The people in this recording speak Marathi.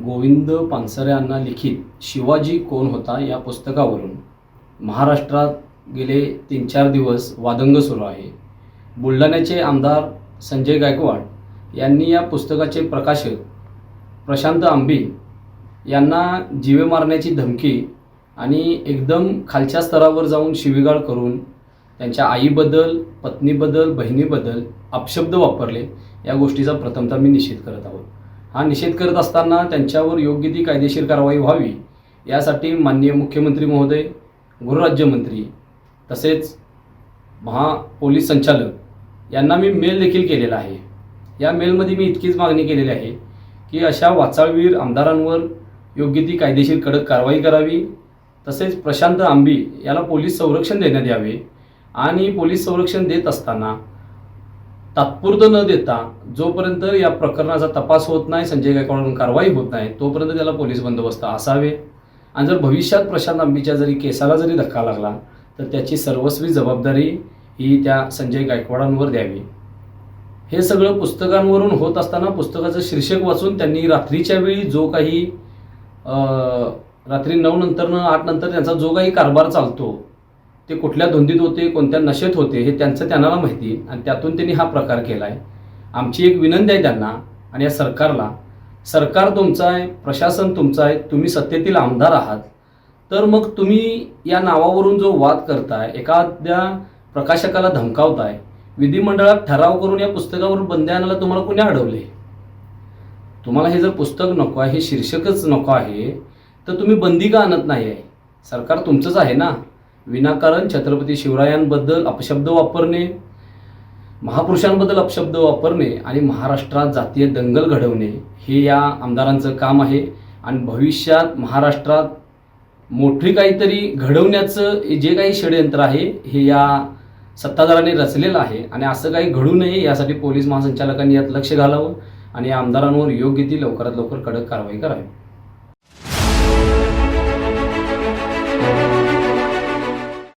गोविंद पानसरे यांना लिखित शिवाजी कोण होता या पुस्तकावरून महाराष्ट्रात गेले 3-4 दिवस वादंग सुरू आहे। बुलढाण्याचे आमदार संजय गायकवाड यांनी या पुस्तकाचे प्रकाशक प्रशांत आंबी यांना जीवे मारण्याची धमकी आणि एकदम खालच्या स्तरावर जाऊन शिवीगाळ करून त्यांच्या आईबद्दल, पत्नीबद्दल, बहिणीबद्दल अपशब्द वापरले। या गोष्टीचा प्रथमतः मी निषेध करत आहोत। हा निषेध करत असताना त्यांच्यावर योग्य ती कायदेशीर कारवाई व्हावी यासाठी माननीय मुख्यमंत्री महोदय, गृहराज्यमंत्री तसेच पोलीस संचालक यांना मी मेल देखील केलेला आहे। या मेलमध्ये मी इतकीच मागणी केलेली आहे की अशा वाचाळवीर आमदारांवर योग्य ती कायदेशीर कडक कारवाई करावी। तसेच प्रशांत आंबी याला पोलीस संरक्षण देण्यात यावे आणि पोलीस संरक्षण देत असताना तात्पुरतं न देता जोपर्यंत या प्रकरणाचा तपास होत नाही, संजय गायकवाडवरून कारवाई होत नाही, तोपर्यंत त्याला पोलीस बंदोबस्त असावे। आणि जर भविष्यात प्रशांत आंबीच्या केसाला जरी धक्का लागला तर त्याची सर्वस्वी जबाबदारी ही त्या संजय गायकवाडांवर द्यावी। हे सगळं पुस्तकांवरून होत असताना पुस्तकाचं शीर्षक वाचून त्यांनी रात्रीच्या वेळी जो काही रात्री 9 नंतर 8 नंतर त्यांचा जो काही कारभार चालतो ते कुठल्या धुंदीत होते, कोणत्या नशेत होते हे त्यांना माहिती आणि त्यातून त्यांनी हा प्रकार केला आहे। आमची एक विनंती आहे त्यांना आणि या सरकारला, सरकार तुमचं आहे, प्रशासन तुमचं आहे, तुम्ही सत्तेतील आमदार आहात, तर मग तुम्ही या नावावरून जो वाद करताय, एखाद्या प्रकाशकाला धमकावताय, विधिमंडळात ठराव करून या पुस्तकावर बंदी आणायला तुम्हाला कोणी अडवले? तुम्हाला हे जर पुस्तक नको आहे, हे शीर्षकच नको आहे, तर तुम्ही बंदी का आणत नाही आहे? सरकार तुमचंच आहे ना। विनाकारण छत्रपती शिवरायांबद्दल अपशब्द वापरणे, महापुरुषांबद्दल अपशब्द वापरणे आणि महाराष्ट्रात जातीय दंगल घडवणे हे या आमदारांचं काम आहे। आणि भविष्यात महाराष्ट्रात मोठी काहीतरी घडवण्याचं जे काही षडयंत्र आहे हे या सत्ताधाऱ्यांनी रचलेलं आहे आणि असं काही घडू नये यासाठी पोलीस महासंचालकांनी यात लक्ष घालावं आणि या आमदारांवर योग्य ती लवकरात लवकर कडक कारवाई करावी।